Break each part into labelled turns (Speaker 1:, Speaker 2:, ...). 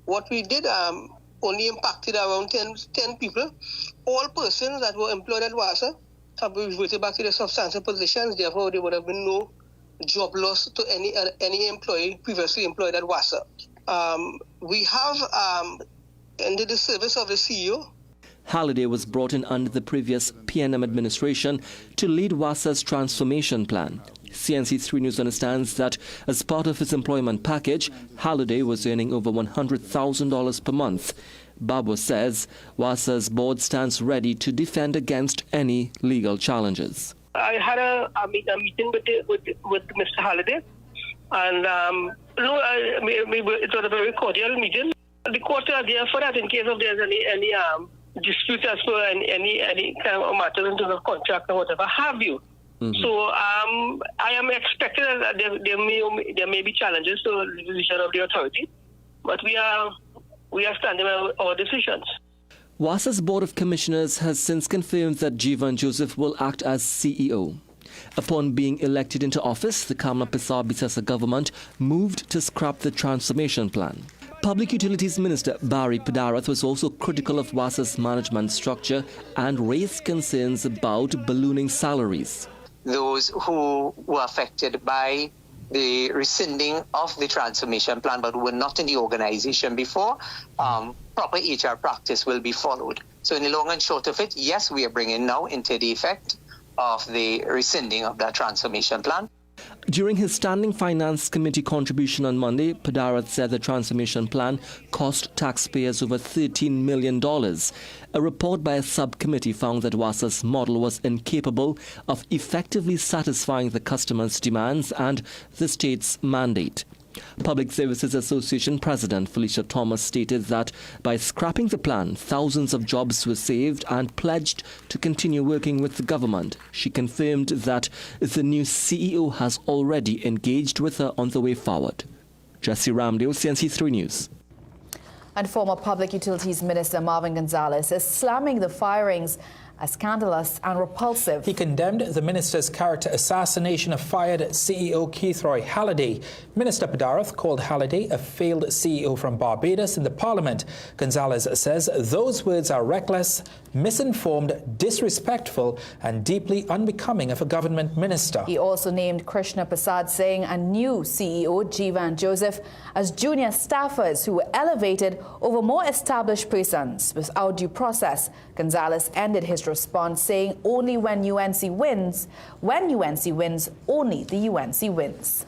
Speaker 1: what we did only impacted around 10 people. All persons that were employed at WASA have been reverted back to their substantial positions. Therefore, there would have been no job loss to any employee previously employed at WASA. We have ended the service of the CEO.
Speaker 2: Halliday was brought in under the previous PNM administration to lead WASA's transformation plan. CNC3 News understands that as part of his employment package, Halliday was earning over $100,000 per month. Babu says WASA's board stands ready to defend against any legal challenges.
Speaker 1: I had a meeting with Mr. Halliday, and it was a very cordial meeting. The court are there for that in case of there's any dispute as for any kind of matters in terms of contract or whatever have you. Mm-hmm. So I am expecting that there may be challenges to the decision of the authority, but we are standing by our decisions.
Speaker 2: WASA's Board of Commissioners has since confirmed that Jivan Joseph will act as CEO. Upon being elected into office, the Kamla Persad-Bissessar government moved to scrap the transformation plan. Public Utilities Minister Barry Pidarath was also critical of WASA's management structure and raised concerns about ballooning salaries.
Speaker 3: Those who were affected by the rescinding of the transformation plan but were not in the organization before, proper HR practice will be followed. So in the long and short of it, yes, we are bringing now into the effect of the rescinding of that transformation plan.
Speaker 2: During his Standing Finance Committee contribution on Monday, Pidarath said the transformation plan cost taxpayers over $13 million. A report by a subcommittee found that WASA's model was incapable of effectively satisfying the customers' demands and the state's mandate. Public Services Association President Felicia Thomas stated that by scrapping the plan, thousands of jobs were saved and pledged to continue working with the government. She confirmed that the new CEO has already engaged with her on the way forward. Jesse Ramdale, CNC3 News.
Speaker 4: And former Public Utilities Minister Marvin Gonzalez is slamming the firings as scandalous and repulsive.
Speaker 5: He condemned the minister's character assassination of fired CEO Keithroy Halliday. Minister Pidarath called Halliday a failed CEO from Barbados in the Parliament. Gonzalez says those words are reckless, misinformed, disrespectful and deeply unbecoming of a government minister.
Speaker 4: He also named Krishna Prasad Singh and new CEO Jivan Joseph as junior staffers who were elevated over more established persons without due process. Gonzalez ended his response saying only when UNC wins, only the UNC wins.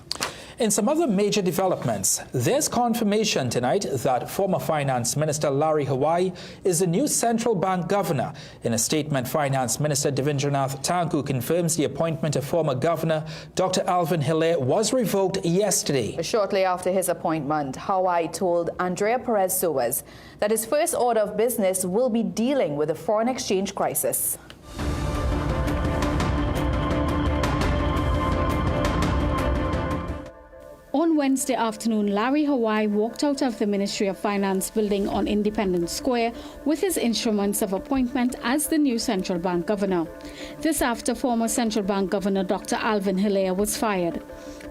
Speaker 5: In some other major developments, there's confirmation tonight that former Finance Minister Larry Hawaii is the new central bank governor. In a statement, Finance Minister Devendranath Thakur confirms the appointment of former Governor Dr. Alvin Hilaire was revoked yesterday.
Speaker 4: Shortly after his appointment, Hawaii told Andrea Perez Soares that his first order of business will be dealing with the foreign exchange crisis.
Speaker 6: On Wednesday afternoon, Larry Hawaii walked out of the Ministry of Finance building on Independence Square with his instruments of appointment as the new central bank governor. This after former central bank governor Dr. Alvin Hilaire was fired.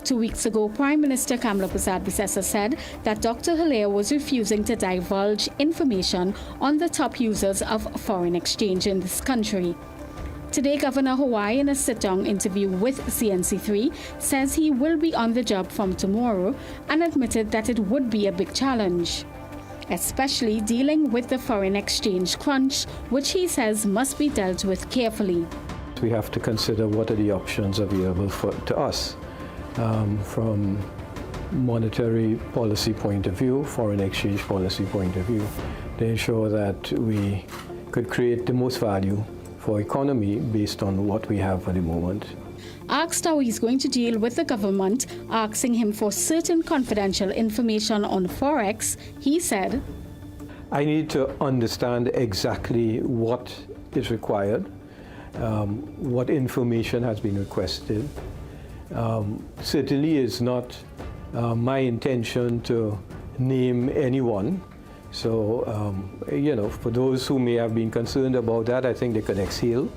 Speaker 6: 2 weeks ago, Prime Minister Kamla Persad-Bissessar said that Dr. Hilaire was refusing to divulge information on the top users of foreign exchange in this country. Today, Governor Hawaii, in a sit-down interview with CNC3, says he will be on the job from tomorrow and admitted that it would be a big challenge, especially dealing with the foreign exchange crunch, which he says must be dealt with carefully.
Speaker 7: We have to consider what are the options available to us from monetary policy point of view, foreign exchange policy point of view, to ensure that we could create the most value for economy based on what we have at the moment.
Speaker 6: Asked how he's going to deal with the government asking him for certain confidential information on Forex, he said,
Speaker 7: I need to understand exactly what is required, what information has been requested. Certainly it's not my intention to name anyone. So, for those who may have been concerned about that, I think they could exhale.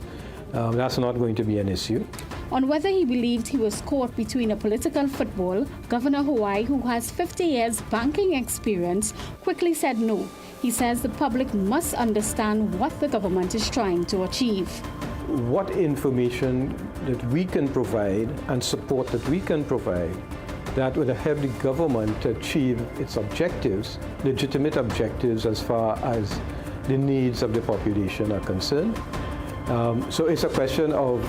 Speaker 7: That's not going to be an issue.
Speaker 6: on whether he believed he was caught between a political football, Governor Hawaii, who has 50 years banking experience, quickly said no. He says the public must understand what the government is trying to achieve.
Speaker 7: What information that we can provide and support that we can provide that would help the government to achieve its objectives, legitimate objectives as far as the needs of the population are concerned. So it's a question of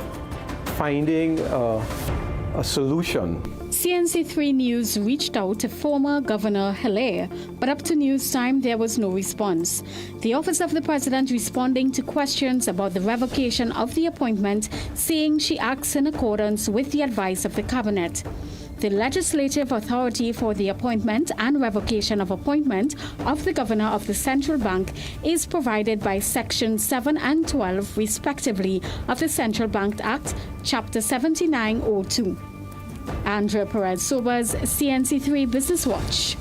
Speaker 7: finding a solution.
Speaker 6: CNC3 News reached out to former Governor Hilaire, but up to news time there was no response. The Office of the President responding to questions about the revocation of the appointment, saying she acts in accordance with the advice of the Cabinet. The legislative authority for the appointment and revocation of appointment of the Governor of the Central Bank is provided by Section 7 and 12, respectively, of the Central Bank Act, Chapter 7902. Andrea Perez-Sobers, CNC3 Business Watch.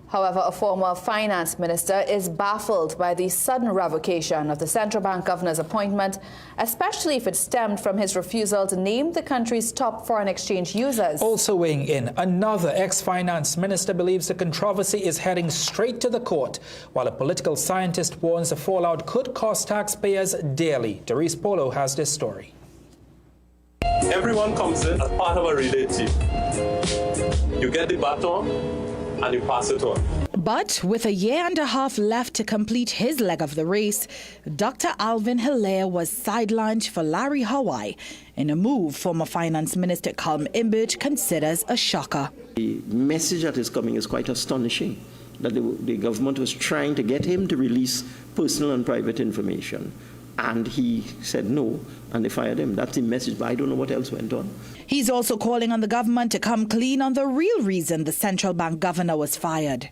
Speaker 4: However, a former finance minister is baffled by the sudden revocation of the central bank governor's appointment, especially if it stemmed from his refusal to name the country's top foreign exchange users.
Speaker 5: Also weighing in, another ex-finance minister believes the controversy is heading straight to the court, while a political scientist warns the fallout could cost taxpayers dearly. Doris Polo has this story.
Speaker 8: Everyone comes in as part of a relay team. You get the baton and you pass it on.
Speaker 9: But with a year and a half left to complete his leg of the race, Dr. Alvin Hilaire was sidelined for Larry Hawaii in a move former Finance Minister Calum Imbert considers a shocker.
Speaker 10: The message that is coming is quite astonishing, that the government was trying to get him to release personal and private information. And he said no, and they fired him. That's the message, but I don't know what else went on.
Speaker 9: He's also calling on the government to come clean on the real reason the central bank governor was fired.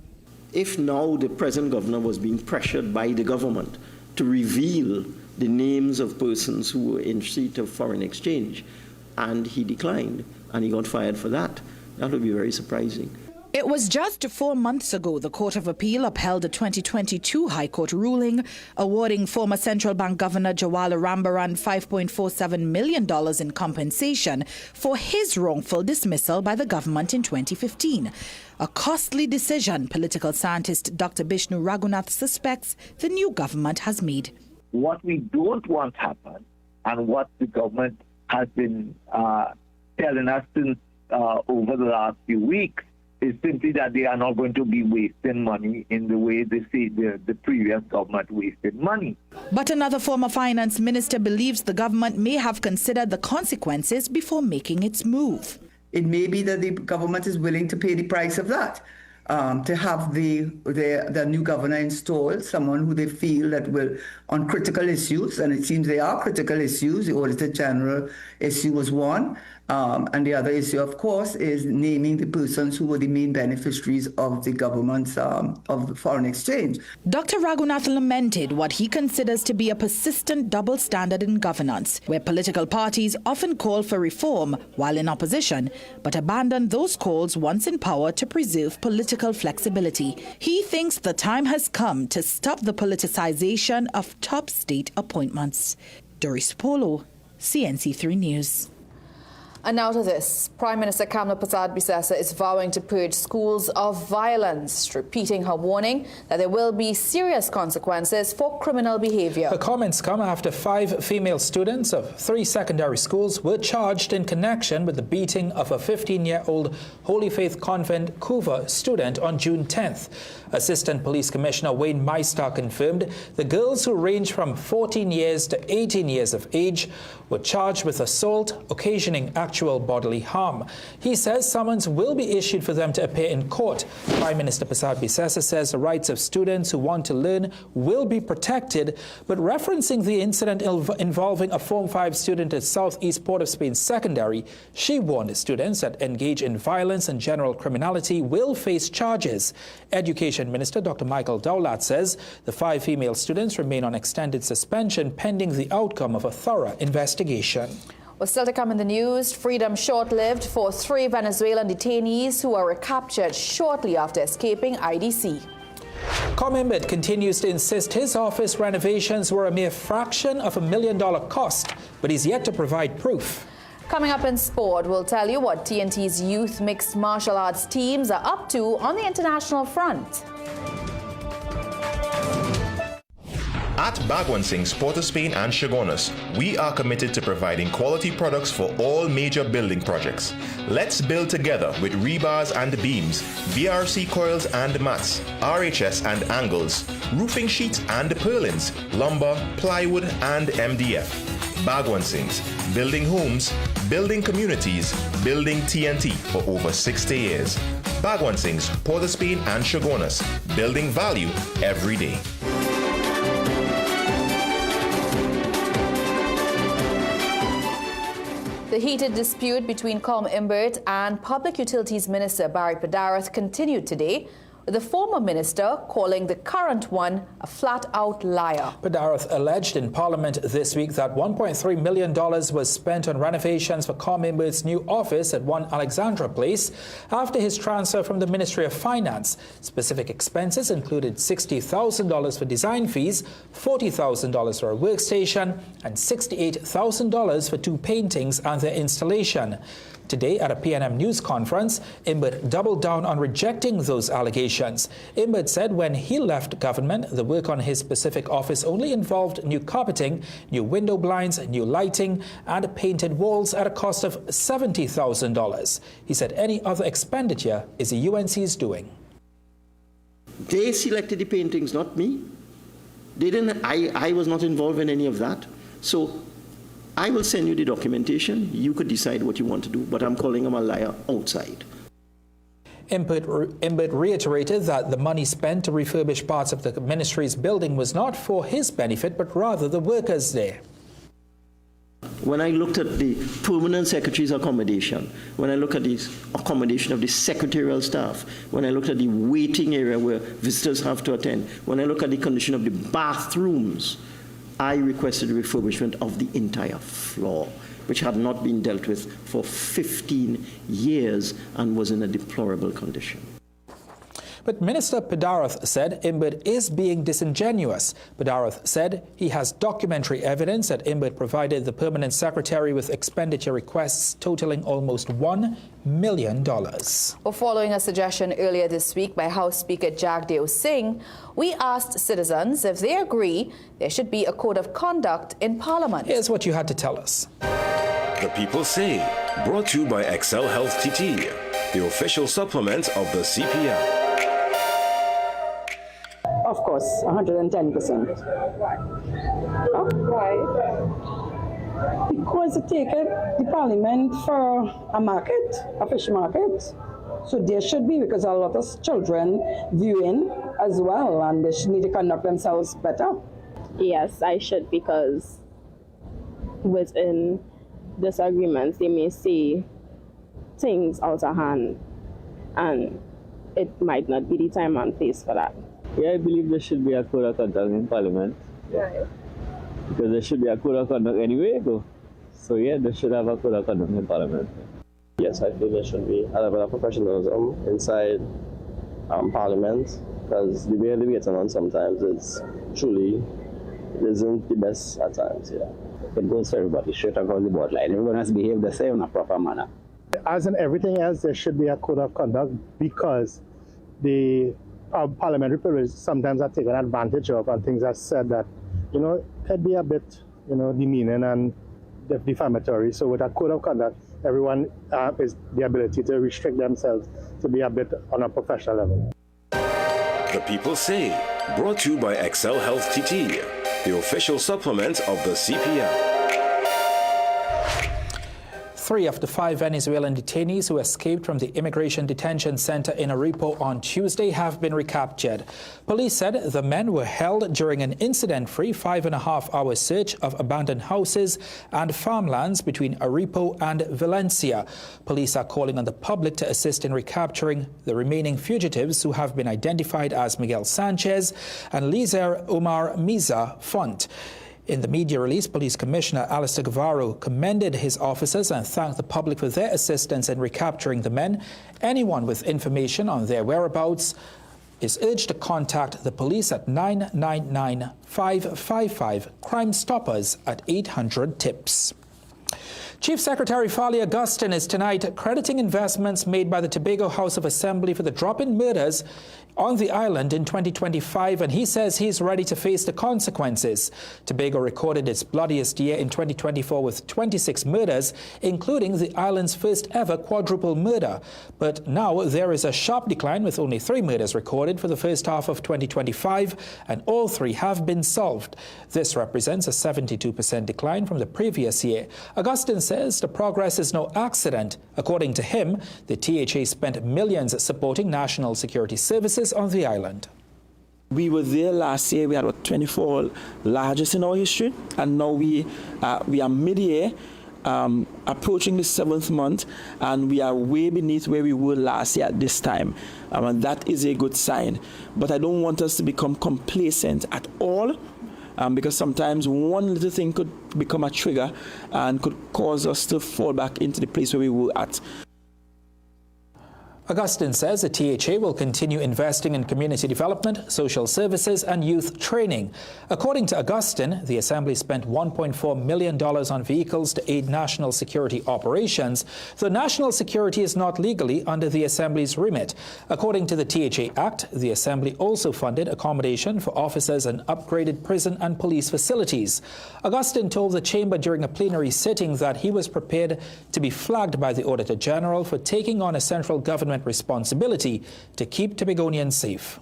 Speaker 10: If now the present governor was being pressured by the government to reveal the names of persons who were in receipt of foreign exchange, and he declined, and he got fired for that, that would be very surprising.
Speaker 9: It was just 4 months ago the Court of Appeal upheld a 2022 High Court ruling awarding former Central Bank Governor Jawala Rambaran $5.47 million in compensation for his wrongful dismissal by the government in 2015. A costly decision, political scientist Dr. Bishnu Raghunath suspects the new government has made.
Speaker 11: What we don't want to happen, and what the government has been telling us since over the last few weeks, is simply that they are not going to be wasting money in the way they say the previous government wasted money.
Speaker 9: But another former finance minister believes the government may have considered the consequences before making its move.
Speaker 12: It may be that the government is willing to pay the price of that, to have the new governor installed, someone who they feel that will, on critical issues, and it seems they are critical issues, the Auditor General issue was one, and the other issue, of course, is naming the persons who were the main beneficiaries of the government's of the foreign exchange.
Speaker 9: Dr. Raghunath lamented what he considers to be a persistent double standard in governance, where political parties often call for reform while in opposition, but abandon those calls once in power to preserve political flexibility. He thinks the time has come to stop the politicization of top state appointments. Doris Polo, CNC3 News.
Speaker 4: And now to this. Prime Minister Kamla Persad-Bissessar is vowing to purge schools of violence, repeating her warning that there will be serious consequences for criminal behavior.
Speaker 5: Her comments come after 5 female students of 3 secondary schools were charged in connection with the beating of a 15-year-old Holy Faith Convent Couva student on June 10th. Assistant Police Commissioner Wayne Meister confirmed the girls, who range from 14 years to 18 years of age, were charged with assault occasioning actual bodily harm. He says summons will be issued for them to appear in court. Prime Minister Persad-Bissessar says the rights of students who want to learn will be protected, but referencing the incident involving a Form 5 student at Southeast Port of Spain Secondary, she warned students that engage in violence and general criminality will face charges. Education Minister Dr. Michael Dowlat says the 5 female students remain on extended suspension pending the outcome of a thorough investigation.
Speaker 4: Well, still to come in the news, freedom short-lived for 3 Venezuelan detainees who were recaptured shortly after escaping IDC.
Speaker 5: Imbert continues to insist his office renovations were a mere fraction of $1 million cost, but he's yet to provide proof.
Speaker 4: Coming up in sport, we'll tell you what TNT's youth mixed martial arts teams are up to on the international front.
Speaker 13: At Bagwansing's Port of Spain and Chagonas, we are committed to providing quality products for all major building projects. Let's build together with rebars and beams, VRC coils and mats, RHS and angles, roofing sheets and purlins, lumber, plywood and MDF. Bagwansing's, building homes, building communities, building TNT for over 60 years. Bagwansing's Port of Spain and Chagonas, building value every day.
Speaker 4: The heated dispute between Imbert and Public Utilities Minister Barry Padarath continued today, with the former minister calling the current one a flat-out liar.
Speaker 5: Padarath alleged in Parliament this week that $1.3 million was spent on renovations for Imbert's new office at 1 Alexandra Place after his transfer from the Ministry of Finance. Specific expenses included $60,000 for design fees, $40,000 for a workstation, and $68,000 for 2 paintings and their installation. Today, at a PNM news conference, Imbert doubled down on rejecting those allegations. Imbert said when he left government, the work on his specific office only involved new carpeting, new window blinds, new lighting, and painted walls at a cost of $70,000. He said any other expenditure is the UNC's doing.
Speaker 10: They selected the paintings, not me. They didn't. I was not involved in any of that. So I will send you the documentation. You could decide what you want to do, but I'm calling him a liar outside.
Speaker 5: Imbert reiterated that the money spent to refurbish parts of the ministry's building was not for his benefit, but rather the workers there.
Speaker 10: When I looked at the permanent secretary's accommodation, when I look at the accommodation of the secretarial staff, when I looked at the waiting area where visitors have to attend, when I look at the condition of the bathrooms, I requested refurbishment of the entire floor, which had not been dealt with for 15 years and was in a deplorable condition.
Speaker 5: But Minister Padarath said Imbert is being disingenuous. Padarath said he has documentary evidence that Imbert provided the permanent secretary with expenditure requests totaling almost $1 million.
Speaker 4: Well, following a suggestion earlier this week by House Speaker Jagdeo Singh, we asked citizens if they agree there should be a code of conduct in Parliament.
Speaker 5: Here's what you had to tell us.
Speaker 14: The People Say, brought to you by Excel Health TT, the official supplement of the CPR.
Speaker 15: Of course, 110%. Why? Because they take the parliament for a market, a fish market. So there should be, because a lot of children viewing as well, and they should need to conduct themselves better.
Speaker 16: Yes, I should, because within disagreements, they may see things out of hand, and it might not be the time and place for that.
Speaker 17: Yeah, I believe there should be a code of conduct in Parliament.
Speaker 16: Right.
Speaker 17: Because there should be a code of conduct anyway. So yeah, they should have a code of conduct in Parliament.
Speaker 18: Yes, I feel there should be a level of professionalism inside Parliament, because the way they're getting on sometimes isn't the best at times. Yeah.
Speaker 19: It goes to everybody straight across the board line. Everyone has to behave the same in a proper manner.
Speaker 20: As in everything else, there should be a code of conduct, because the parliamentary privilege sometimes are taken advantage of, and things are said that, could be a bit, demeaning and defamatory. So with a code of conduct, everyone has the ability to restrict themselves to be a bit on a professional level.
Speaker 14: The People Say, brought to you by Excel Health TT, the official supplement of the CPR.
Speaker 5: 3 of the 5 Venezuelan detainees who escaped from the immigration detention center in Arepo on Tuesday have been recaptured. Police said the men were held during an incident-free 5.5-hour search of abandoned houses and farmlands between Arepo and Valencia. Police are calling on the public to assist in recapturing the remaining fugitives, who have been identified as Miguel Sanchez and Lizer Omar Miza Font. In the media release, Police Commissioner Alistair Guevara commended his officers and thanked the public for their assistance in recapturing the men. Anyone with information on their whereabouts is urged to contact the police at 999-555, Crime Stoppers at 800-TIPS. Chief Secretary Farley Augustine is tonight crediting investments made by the Tobago House of Assembly for the drop-in murders on the island in 2025, and he says he's ready to face the consequences. Tobago recorded its bloodiest year in 2024 with 26 murders, including the island's first ever quadruple murder. But now there is a sharp decline with only 3 murders recorded for the first half of 2025, and all 3 have been solved. This represents a 72% decline from the previous year. Augustine says the progress is no accident. According to him, the THA spent millions supporting national security services on the island.
Speaker 21: We were there last year. We had 24 largest in our history, and now we are mid-year, approaching the 7th month, and we are way beneath where we were last year at this time. And that is a good sign. But I don't want us to become complacent at all, because sometimes one little thing could become a trigger and could cause us to fall back into the place where we were at.
Speaker 5: Augustine says the THA will continue investing in community development, social services and youth training. According to Augustine, the Assembly spent $1.4 million on vehicles to aid national security operations, though national security is not legally under the Assembly's remit. According to the THA Act, the Assembly also funded accommodation for officers and upgraded prison and police facilities. Augustine told the Chamber during a plenary sitting that he was prepared to be flagged by the Auditor General for taking on a central government responsibility to keep Tobagonians safe.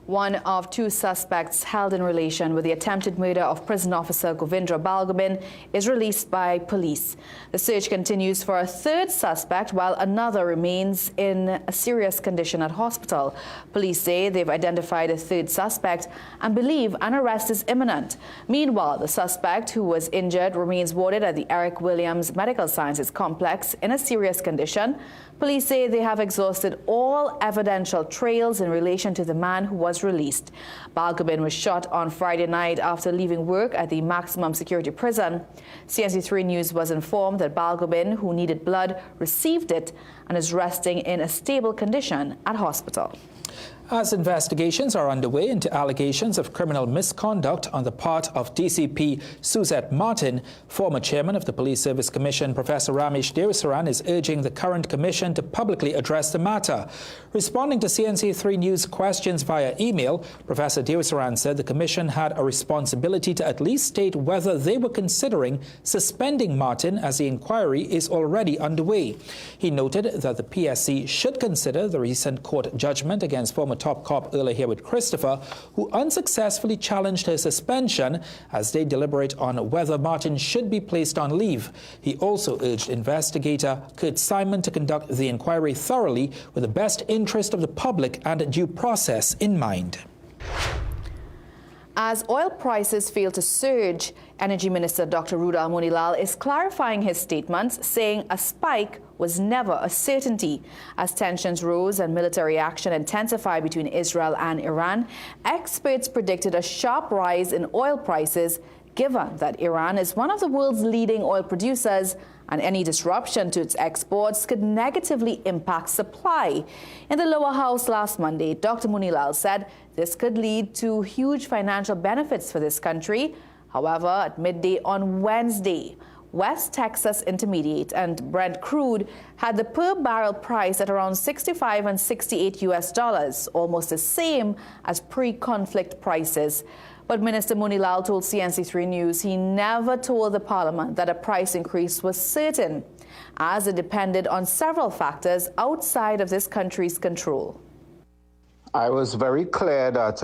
Speaker 4: One of 2 suspects held in relation with the attempted murder of prison officer Govindra Balgobin is released by police. The search continues for a 3rd suspect while another remains in a serious condition at hospital. Police say they've identified a 3rd suspect and believe an arrest is imminent. Meanwhile, the suspect who was injured remains warded at the Eric Williams Medical Sciences Complex in a serious condition. Police say they have exhausted all evidential trails in relation to the man who was released. Balgobin was shot on Friday night after leaving work at the maximum security prison. CNC3 News was informed that Balgobin, who needed blood, received it and is resting in a stable condition at hospital.
Speaker 5: As investigations are underway into allegations of criminal misconduct on the part of DCP Suzette Martin, former chairman of the Police Service Commission, Professor Ramesh Devasaran, is urging the current commission to publicly address the matter. Responding to CNC3 News questions via email, Professor Devasaran said the commission had a responsibility to at least state whether they were considering suspending Martin as the inquiry is already underway. He noted that the PSC should consider the recent court judgment against former top cop Earl Hereward Christopher, who unsuccessfully challenged her suspension as they deliberate on whether Martin should be placed on leave. He also urged investigator Kurt Simon to conduct the inquiry thoroughly with the best interest of the public and due process in mind.
Speaker 4: As oil prices fail to surge, Energy Minister Dr. Rudal Monilal is clarifying his statements, saying a spike was never a certainty. As tensions rose and military action intensified between Israel and Iran, experts predicted a sharp rise in oil prices, given that Iran is one of the world's leading oil producers, and any disruption to its exports could negatively impact supply. In the lower house last Monday, Dr. Monilal said this could lead to huge financial benefits for this country. However, at midday on Wednesday, West Texas Intermediate and Brent crude had the per barrel price at around $65 and $68 US, almost the same as pre-conflict prices. But Minister Monilal told CNC3 News he never told the Parliament that a price increase was certain, as it depended on several factors outside of this country's control.
Speaker 22: I was very clear that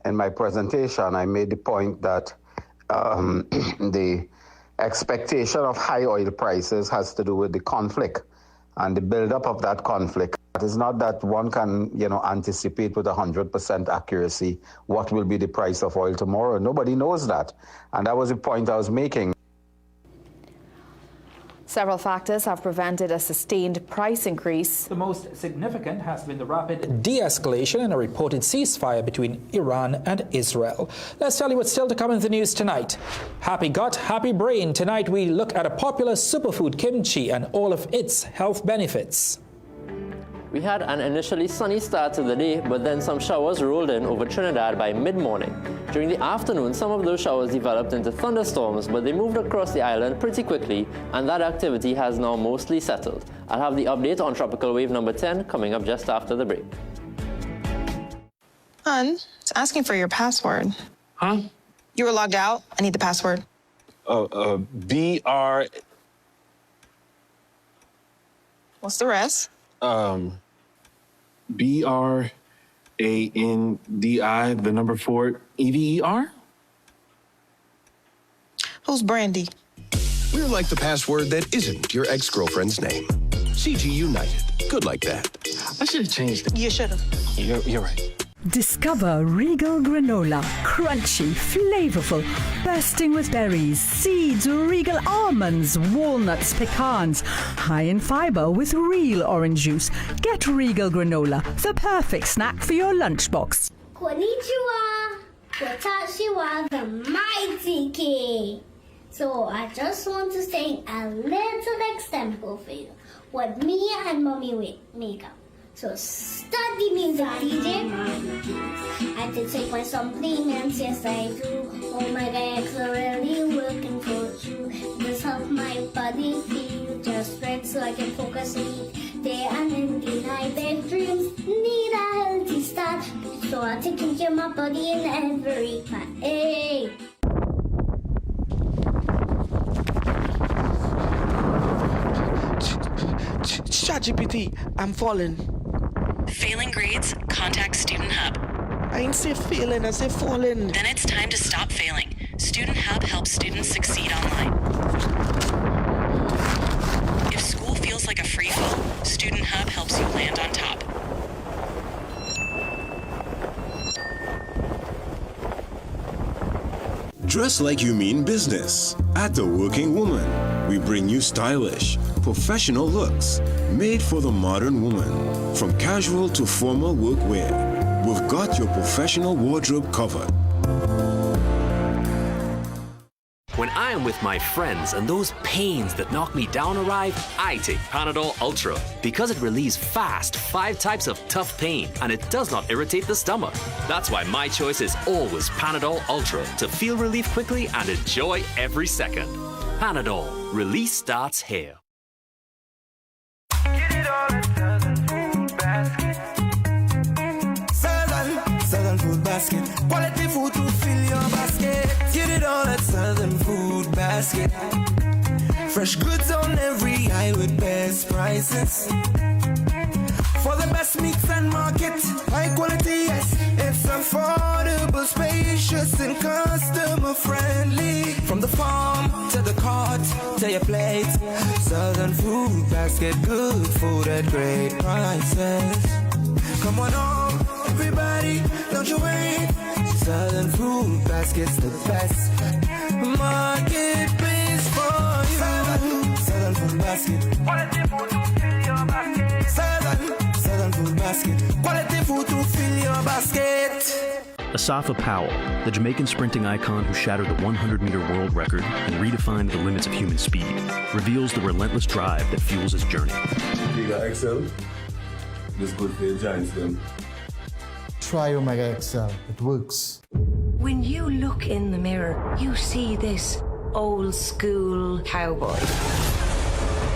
Speaker 22: in my presentation I made the point that the expectation of high oil prices has to do with the conflict and the buildup of that conflict. It is not that one can, anticipate with 100% accuracy what will be the price of oil tomorrow. Nobody knows that. And that was the point I was making.
Speaker 4: Several factors have prevented a sustained price increase.
Speaker 5: The most significant has been the rapid de-escalation and a reported ceasefire between Iran and Israel. Let's tell you what's still to come in the news tonight. Happy gut, happy brain. Tonight we look at a popular superfood, kimchi, and all of its health benefits.
Speaker 1: We had an initially sunny start to the day, but then some showers rolled in over Trinidad by mid-morning. During the afternoon, some of those showers developed into thunderstorms, but they moved across the island pretty quickly, and that activity has now mostly settled. I'll have the update on tropical wave number 10 coming up just after the break.
Speaker 3: Hun, it's asking for your password.
Speaker 23: Huh?
Speaker 3: You were logged out. I need the password.
Speaker 23: BR.
Speaker 3: What's the rest?
Speaker 23: BRANDI, the number 4, EVER?
Speaker 3: Who's Brandy?
Speaker 24: We're like the password that isn't your ex-girlfriend's name. CG United. Good like that.
Speaker 23: I should have changed it.
Speaker 3: You should have.
Speaker 23: You're right.
Speaker 25: Discover Regal Granola. Crunchy, flavorful, bursting with berries, seeds, Regal almonds, walnuts, pecans. High in fiber with real orange juice. Get Regal Granola, the perfect snack for your lunchbox.
Speaker 26: Konnichiwa! Watashi wa the mighty king. So I just want to sing a little example for you. What me and mommy make up. So start the music, DJ. I did take my supplements, yes I do. Oh my God, I'm really working for you. This helps my body feel just right, so I can focus and eat day and in the night. Big dreams need a healthy start, so I'm taking care of my body in every part. Hey.
Speaker 27: ChatGPT, I'm falling.
Speaker 28: Failing grades? Contact Student Hub.
Speaker 27: I ain't say failing, I say falling.
Speaker 28: Then it's time to stop failing. Student Hub helps students succeed online. If school feels like a free fall, Student Hub helps you land on top.
Speaker 14: Dress like you mean business. At The Working Woman, we bring you stylish, professional looks made for the modern woman. From casual to formal workwear, we've got your professional wardrobe covered.
Speaker 29: When I am with my friends and those pains that knock me down arrive, I take Panadol Ultra because it relieves fast 5 types of tough pain and it does not irritate the stomach. That's why my choice is always Panadol Ultra to feel relief quickly and enjoy every second. Panadol, release starts here.
Speaker 30: Southern Food Basket. Quality food to fill your basket. Get it all at Southern Food Basket. Fresh goods on every aisle with best prices. For the best mix and market. High quality, yes. It's affordable, spacious, and customer friendly. From the farm to the cart to your plate. Southern Food Basket. Good food at great prices. Come on home, everybody, don't you wait. Southern Food Basket's the best marketplace for you. Southern Food Basket. Quality food to fill your basket. Southern Food Basket. Quality food to fill your basket.
Speaker 31: Asafa Powell, the Jamaican sprinting icon who shattered the 100-meter world record and redefined the limits of human speed, reveals the relentless drive that fuels his journey.
Speaker 32: You got XL? This good for your giants then.
Speaker 33: Try Omega XL, it works.
Speaker 34: When you look in the mirror, you see this old school cowboy.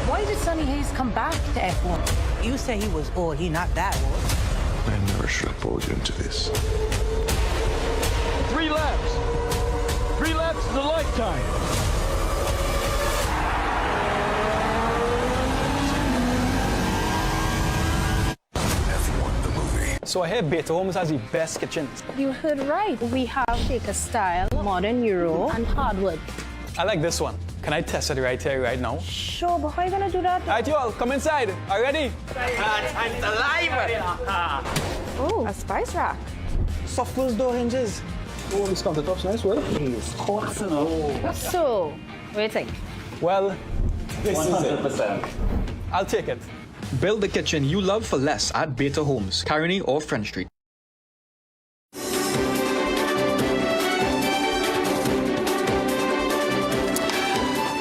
Speaker 35: Why did Sonny Hayes come back to F1? You say he was old, he not that old.
Speaker 32: I never should have pulled you into this.
Speaker 36: 3 laps. 3 laps is a lifetime.
Speaker 37: So I hear Beta Homes has the best kitchens.
Speaker 35: You heard right. We have Shaker style, modern Euro, and hardwood.
Speaker 37: I like this one. Can I test it right here, right now?
Speaker 35: Sure, but how are you gonna do that?
Speaker 37: All right, you all, come inside. Are you ready?
Speaker 35: Time to live. Oh, a spice rack.
Speaker 37: Soft close door hinges. Oh, this countertop's nice, well.
Speaker 35: It's hot enough. So, what do you think?
Speaker 37: Well, this
Speaker 35: 100%.
Speaker 37: is it. I'll take it.
Speaker 38: Build the kitchen you love for less at Beta Homes, Caroni or French Street.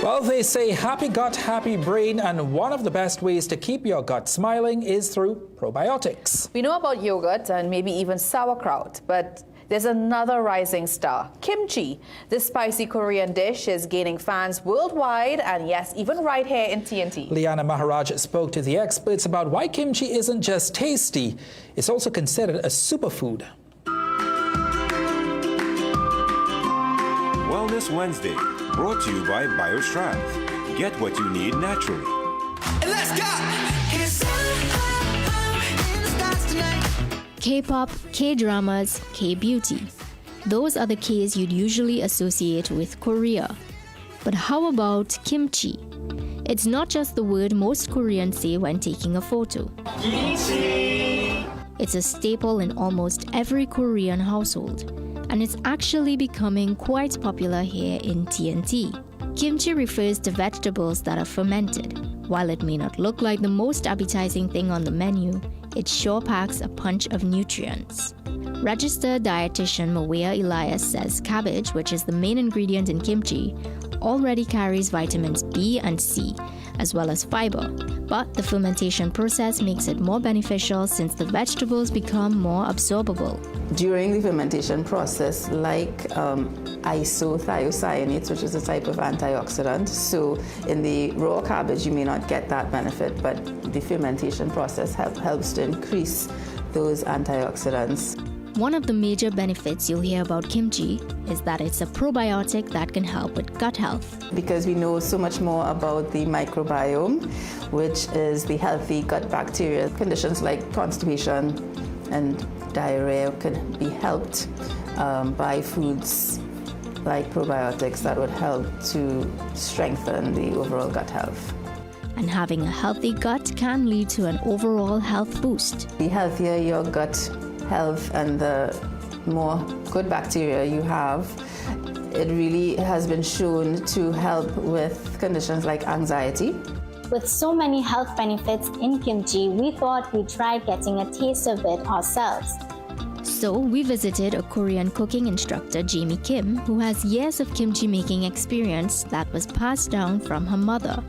Speaker 5: Well, they say happy gut, happy brain, and one of the best ways to keep your gut smiling is through probiotics.
Speaker 2: We know about yogurt and maybe even sauerkraut, but there's another rising star, kimchi. This spicy Korean dish is gaining fans worldwide and yes, even right here in TNT.
Speaker 5: Liana Maharaj spoke to the experts about why kimchi isn't just tasty, it's also considered a superfood.
Speaker 14: Wellness Wednesday, brought to you by BioStrav. Get what you need naturally.
Speaker 30: Let's go!
Speaker 4: K-pop, K-dramas, K-beauty. Those are the Ks you'd usually associate with Korea. But how about kimchi? It's not just the word most Koreans say when taking a photo.
Speaker 30: Kimchi!
Speaker 4: It's a staple in almost every Korean household, and it's actually becoming quite popular here in TNT. Kimchi refers to vegetables that are fermented. While it may not look like the most appetizing thing on the menu, it sure packs a punch of nutrients. Registered dietitian Mawea Elias says cabbage, which is the main ingredient in kimchi, already carries vitamins B and C, as well as fiber. But the fermentation process makes it more beneficial since the vegetables become more absorbable.
Speaker 6: During the fermentation process, like isothiocyanates, which is a type of antioxidant, so in the raw cabbage you may not get that benefit, but the fermentation process helps to increase those antioxidants.
Speaker 4: One of the major benefits you'll hear about kimchi is that it's a probiotic that can help with gut health.
Speaker 6: Because we know so much more about the microbiome, which is the healthy gut bacteria. Conditions like constipation and diarrhea can be helped by foods like probiotics that would help to strengthen the overall gut health.
Speaker 4: And having a healthy gut can lead to an overall health boost.
Speaker 6: The healthier your gut health and the more good bacteria you have, it really has been shown to help with conditions like anxiety.
Speaker 7: With so many health benefits in kimchi, we thought we'd try getting a taste of it ourselves.
Speaker 4: So we visited a Korean cooking instructor, Jamie Kim, who has years of kimchi making experience that was passed down from her mother.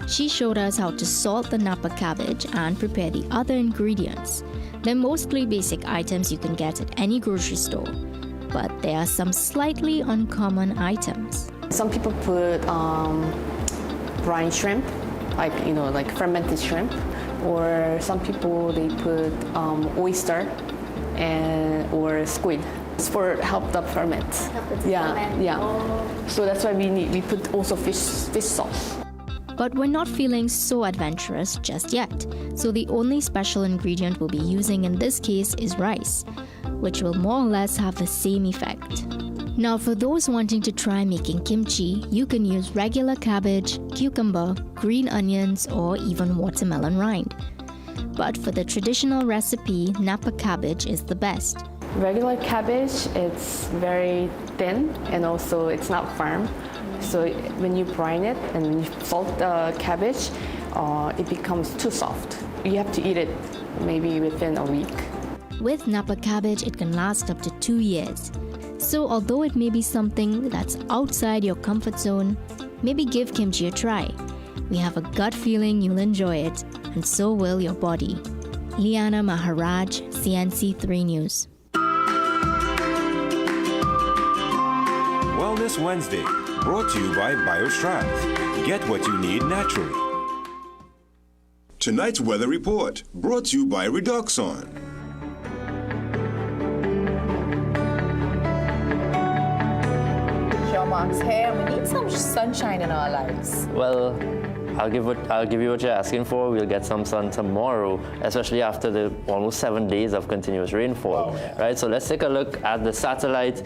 Speaker 4: She showed us how to salt the napa cabbage and prepare the other ingredients. They're mostly basic items you can get at any grocery store, but there are some slightly uncommon items.
Speaker 8: Some people put brine shrimp, like fermented shrimp, or some people they put oyster or squid. It's for help the ferment. So that's why we put also fish sauce.
Speaker 4: But we're not feeling so adventurous just yet, so the only special ingredient we'll be using in this case is rice, which will more or less have the same effect. Now for those wanting to try making kimchi, you can use regular cabbage, cucumber, green onions, or even watermelon rind. But for the traditional recipe, napa cabbage is the best.
Speaker 8: Regular cabbage, it's very thin and also it's not firm. So when you brine it and when you salt the cabbage, it becomes too soft. You have to eat it maybe within a week.
Speaker 4: With napa cabbage, it can last up to 2 years. So although it may be something that's outside your comfort zone, maybe give kimchi a try. We have a gut feeling you'll enjoy it, and so will your body. Liana Maharaj, CNC3 News.
Speaker 14: Wellness Wednesday, brought to you by BioStrav. Get what you need naturally. Tonight's weather report, brought to you by Redoxon.
Speaker 2: Jean-Marc's hair, we need some sunshine in our lives.
Speaker 1: Well, I'll give you what you're asking for. We'll get some sun tomorrow, especially after the almost 7 days of continuous rainfall. Right? So let's take a look at the satellite.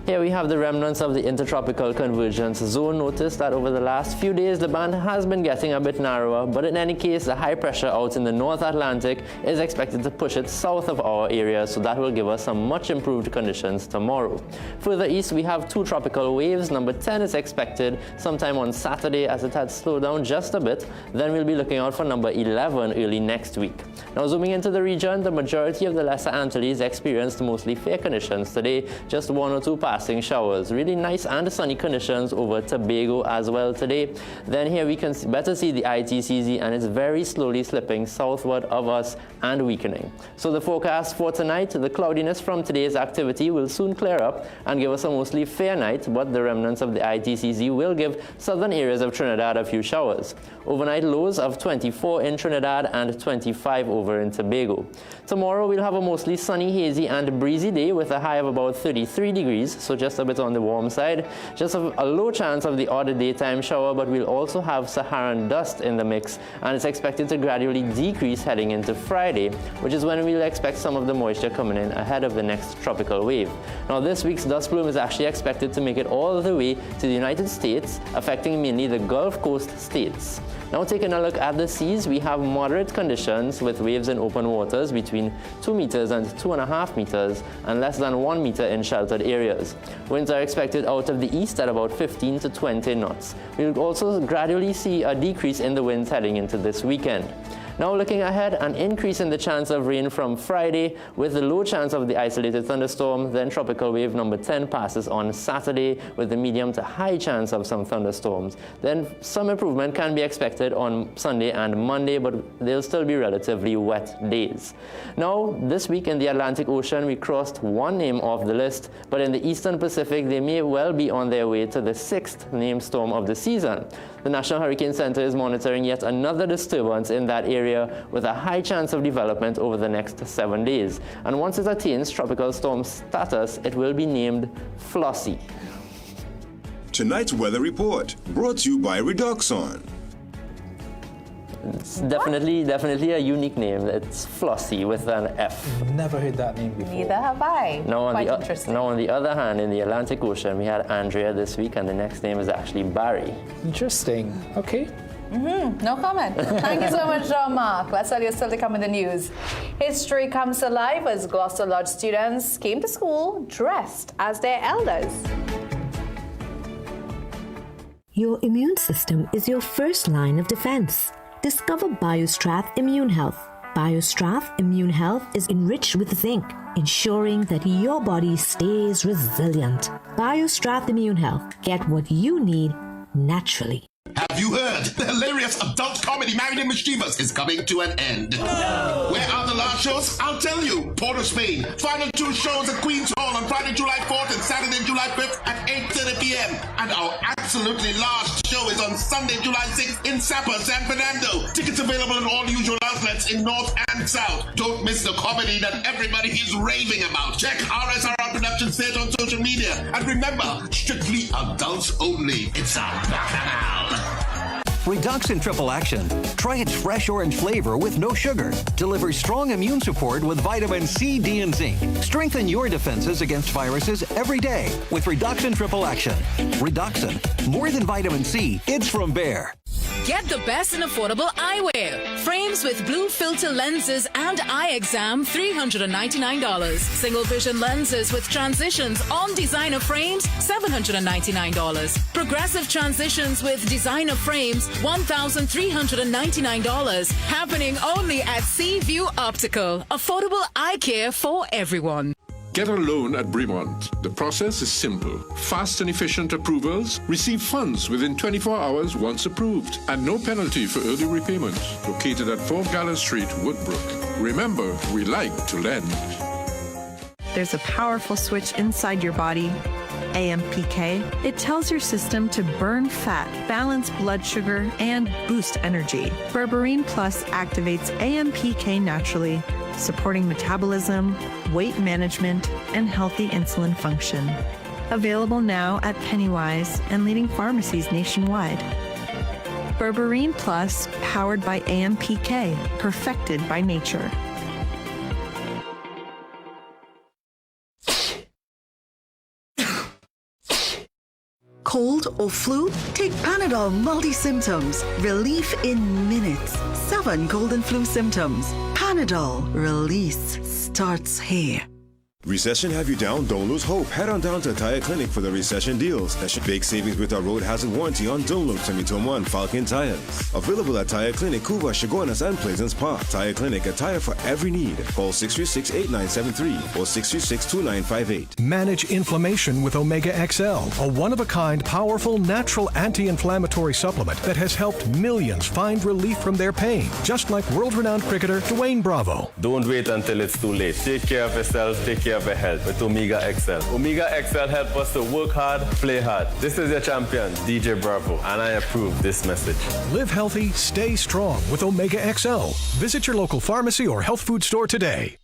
Speaker 1: Here we have the remnants of the intertropical convergence zone. Notice that over the last few days, the band has been getting a bit narrower, but in any case, the high pressure out in the North Atlantic is expected to push it south of our area, so that will give us some much improved conditions tomorrow. Further east, we have 2 tropical waves. Number 10 is expected sometime on Saturday as it had slowed down just a bit. Then we'll be looking out for number 11 early next week. Now zooming into the region, the majority of the Lesser Antilles experienced mostly fair conditions today, just 1 or 2 patches passing showers. Really nice and sunny conditions over Tobago as well today. Then here we can better see the ITCZ, and it's very slowly slipping southward of us and weakening. So the forecast for tonight, the cloudiness from today's activity will soon clear up and give us a mostly fair night, but the remnants of the ITCZ will give southern areas of Trinidad a few showers. Overnight lows of 24 in Trinidad and 25 over in Tobago. Tomorrow we'll have a mostly sunny, hazy and breezy day with a high of about 33 degrees, so just a bit on the warm side. Just a low chance of the odd daytime shower, but we'll also have Saharan dust in the mix, and it's expected to gradually decrease heading into Friday, which is when we'll expect some of the moisture coming in ahead of the next tropical wave. Now this week's dust plume is actually expected to make it all the way to the United States, affecting mainly the Gulf Coast states. Now taking a look at the seas, we have moderate conditions with waves in open waters between 2 meters and 2.5 meters and less than 1 meter in sheltered areas. Winds are expected out of the east at about 15 to 20 knots. We'll also gradually see a decrease in the winds heading into this weekend. Now looking ahead, an increase in the chance of rain from Friday with the low chance of the isolated thunderstorm. Then tropical wave number 10 passes on Saturday with the medium to high chance of some thunderstorms. Then some improvement can be expected on Sunday and Monday, but they'll still be relatively wet days. Now this week in the Atlantic Ocean, we crossed one name off the list, but in the Eastern Pacific, they may well be on their way to the 6th named storm of the season. The National Hurricane Center is monitoring yet another disturbance in that area with a high chance of development over the next 7 days. And once it attains tropical storm status, it will be named Flossie.
Speaker 14: Tonight's weather report brought to you by Redoxon.
Speaker 1: It's definitely a unique name. It's Flossie with an F.
Speaker 5: Never heard that name before.
Speaker 2: Neither have I.
Speaker 1: Interesting. Now on the other hand, in the Atlantic Ocean, we had Andrea this week, and the next name is actually Barry.
Speaker 5: Interesting. Okay.
Speaker 2: No comment. Thank you so much, Jean-Marc. Let's tell you still to come in the news. History comes to life as Gloucester Lodge students came to school dressed as their elders.
Speaker 3: Your immune system is your first line of defense. Discover BioStrath Immune Health. BioStrath Immune Health is enriched with zinc, ensuring that your body stays resilient. BioStrath Immune Health. Get what you need naturally.
Speaker 9: Have you heard? The hilarious adult comedy Married and Mischievous is coming to an end. No. Where are the last shows? I'll tell you. Port of Spain. Final 2 shows at Queen's Hall on Friday, July 4th and Saturday, July 5th at 8:30 p.m. And our absolutely last show is on Sunday, July 6th in Sapa, San Fernando. Tickets available in all usual outlets in North and South. Don't miss the comedy that everybody is raving about. Check RSRR Productions Theatre on social media. And remember, strictly adults only. It's a bacchanal.
Speaker 10: Redoxon Triple Action. Try its fresh orange flavor with no sugar. Delivers strong immune support with vitamin C, D, and zinc. Strengthen your defenses against viruses every day with Redoxon Triple Action. Redoxon. More than vitamin C, it's from Bayer.
Speaker 11: Get the best in affordable eyewear. Frames with blue filter lenses and eye exam, $399. Single vision lenses with transitions on designer frames, $799. Progressive transitions with designer frames, $1,399. Happening only at Seaview Optical. Affordable eye care for everyone.
Speaker 12: Get a loan at Bremont. The process is simple. Fast and efficient approvals. Receive funds within 24 hours once approved. And no penalty for early repayment. Located at 4 Gallant Street, Woodbrook. Remember, we like to lend.
Speaker 13: There's a powerful switch inside your body, AMPK. It tells your system to burn fat, balance blood sugar, and boost energy. Berberine Plus activates AMPK naturally, supporting metabolism, weight management, and healthy insulin function. Available now at Pennywise and leading pharmacies nationwide. Berberine Plus, powered by AMPK, perfected by nature.
Speaker 15: Cold or flu? Take Panadol multi-symptoms. Relief in minutes. 7 cold and flu symptoms. Panadol. Release starts here.
Speaker 14: Recession have you down? Don't lose hope. Head on down to Tire Clinic for the recession deals. That should big savings with our road hazard warranty on Dunlop, Sumitomo, and Falcon tires. Available at Tire Clinic, Cuba, Chaguanas, and Pleasance Park. Tire Clinic, a tire for every need. Call 636-8973 or 636-2958.
Speaker 16: Manage inflammation with Omega XL, a one-of-a-kind, powerful, natural anti-inflammatory supplement that has helped millions find relief from their pain, just like world-renowned cricketer Dwayne Bravo.
Speaker 17: Don't wait until it's too late. Take care of yourself, take care of your health with Omega XL. Omega XL helps us to work hard, play hard. This is your champion, DJ Bravo, and I approve this message.
Speaker 16: Live healthy, stay strong with Omega XL. Visit your local pharmacy or health food store today.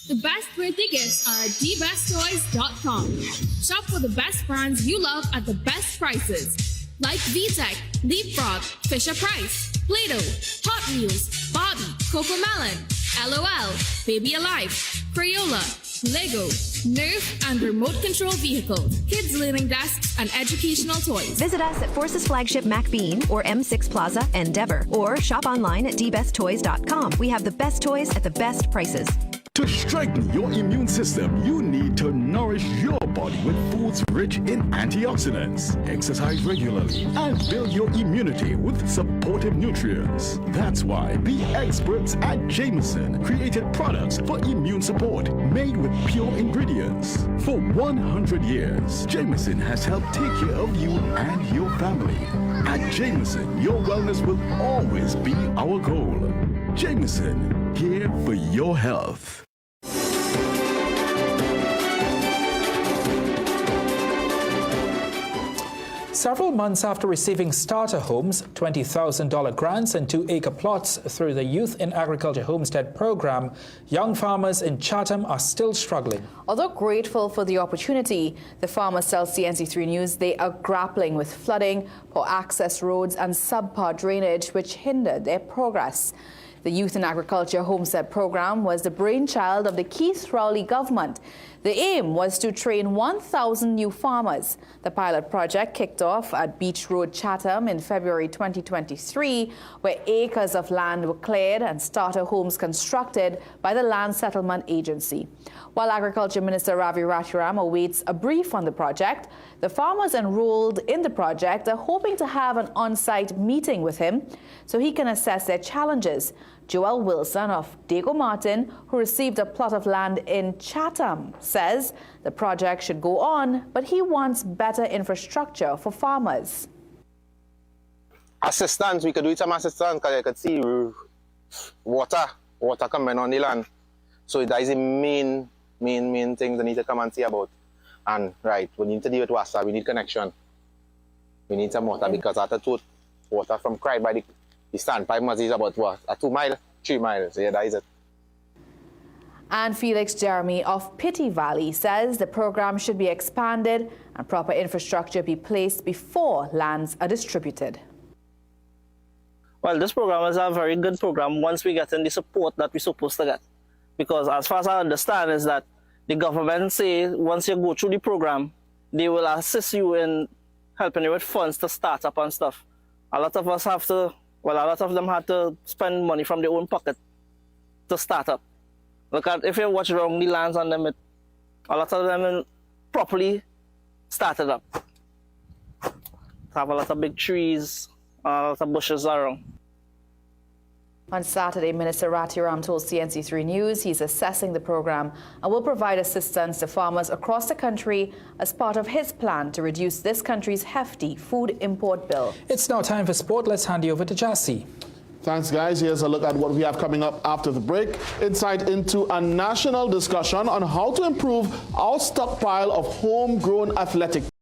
Speaker 18: The best birthday gifts are at thebesttoys.com. Shop for the best brands you love at the best prices. Like VTech, Leapfrog, Fisher-Price, Play-Doh, Hot Wheels, Barbie, Cocomelon, LOL, Baby Alive, Crayola, Lego, Nerf, and remote control vehicles, kids learning desks, and educational toys.
Speaker 19: Visit us at Forces Flagship MacBean or M6 Plaza, Endeavor, or shop online at dbesttoys.com. We have the best toys at the best prices.
Speaker 20: To strengthen your immune system, you need to nourish your body with foods rich in antioxidants. Exercise regularly and build your immunity with supportive nutrients. That's why the experts at Jameson created products for immune support made with pure ingredients. For 100 years, Jameson has helped take care of you and your family. At Jameson, your wellness will always be our goal. Jameson, here for your health.
Speaker 5: Several months after receiving starter homes, $20,000 grants and 2-acre plots through the Youth in Agriculture Homestead program, young farmers in Chatham are still struggling.
Speaker 2: Although grateful for the opportunity, the farmers tell CNC3 News they are grappling with flooding, poor access roads and subpar drainage which hindered their progress. The Youth in Agriculture Homestead program was the brainchild of the Keith Rowley government. The aim was to train 1,000 new farmers. The pilot project kicked off at Beach Road, Chatham in February 2023, where acres of land were cleared and starter homes constructed by the Land Settlement Agency. While Agriculture Minister Ravi Rathiram awaits a brief on the project, the farmers enrolled in the project are hoping to have an on-site meeting with him so he can assess their challenges. Joel Wilson of Dago Martin, who received a plot of land in Chatham, says the project should go on, but he wants better infrastructure for farmers.
Speaker 21: Assistance, we could do some assistance because you could see water coming on the land. So that is the main thing they need to come and see about. And right, we need to deal with WASA, we need connection. We need some water because after water from Cry by the standpipe must is about what? 2 miles, 3 miles. So yeah, that is it.
Speaker 2: And Felix Jeremy of Pity Valley says the program should be expanded and proper infrastructure be placed before lands are distributed.
Speaker 22: Well, this program is a very good program once we get in the support that we're supposed to get. Because as far as I understand is that the government say once you go through the program, they will assist you in helping you with funds to start up and stuff. A lot of us have to, well, a lot of them had to spend money from their own pocket to start up. Look at, if you watch around the lands on them, a lot of them properly started up. Have a lot of big trees, a lot of bushes around.
Speaker 2: On Saturday, Minister Rathiram told CNC3 News he's assessing the program and will provide assistance to farmers across the country as part of his plan to reduce this country's hefty food import bill.
Speaker 5: It's now time for sport. Let's hand you over to Jassy.
Speaker 23: Thanks, guys. Here's a look at what we have coming up after the break. Insight into a national discussion on how to improve our stockpile of homegrown athletic